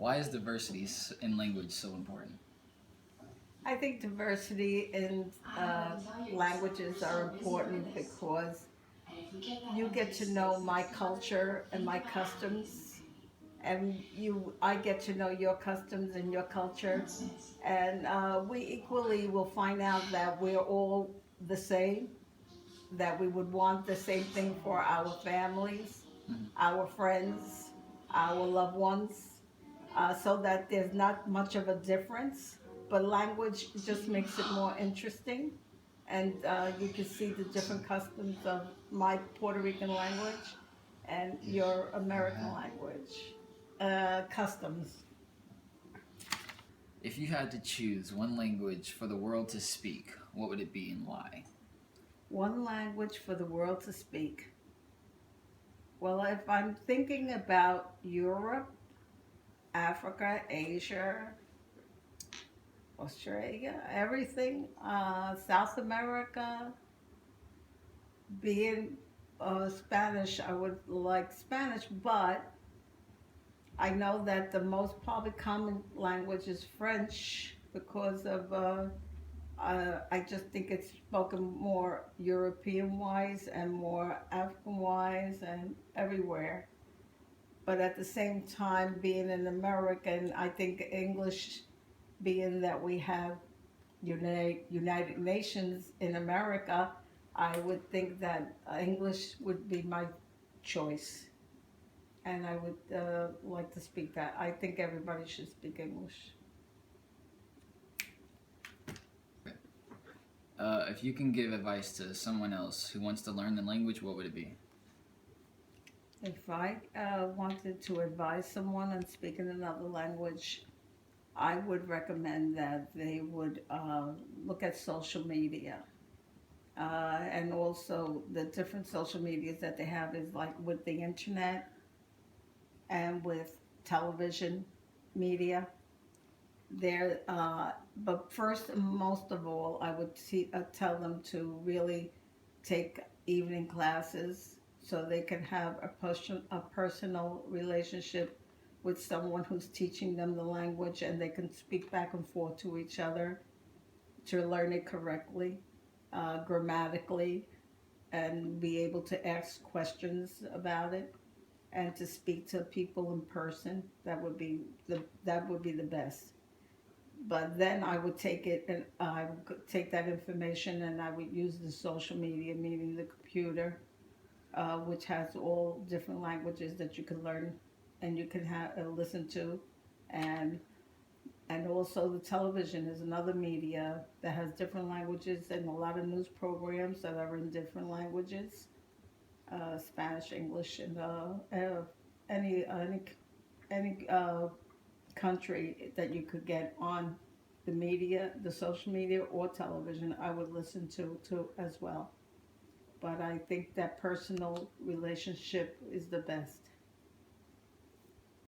Why is diversity in language so important? I think diversity in languages are important because you get to know my culture and my customs, and I get to know your customs and your culture, and we equally will find out that we're all the same, that we would want the same thing for our families, Mhm. our friends, our loved ones, so that there's not much of a difference. But language just makes it more interesting, and you can see the different customs of my Puerto Rican language and your American language customs. If you had to choose one language for the world to speak, what would it be and why? One language for the world to speak. Well, if I'm thinking about Europe, Africa, Asia, Australia, everything, South America, being Spanish, I would like Spanish, but I know that the most probably common language is French because of, I just think it's spoken more European wise and more African wise and everywhere. But at the same time, being an American, I think English, being that we have United Nations in America, I would think that English would be my choice. And I would like to speak that. I think everybody should speak English. If you can give advice to someone else who wants to learn the language, what would it be? If I wanted to advise someone on speaking another language, I would recommend that they would look at social media. And also the different social medias that they have is like with the internet and with television media. There, but first and most of all, I would tell them to really take evening classes so they can have a personal relationship with someone who's teaching them the language, and they can speak back and forth to each other to learn it correctly, grammatically, and be able to ask questions about it and to speak to people in person. That would be the best. But then I would take it and I would take that information and I would use the social media, meaning the computer, which has all different languages that you can learn and you can listen to, and also the television is another media that has different languages and a lot of news programs that are in different languages, Spanish, English, and any country that you could get on the media, the social media or television, I would listen to as well. But I think that personal relationship is the best.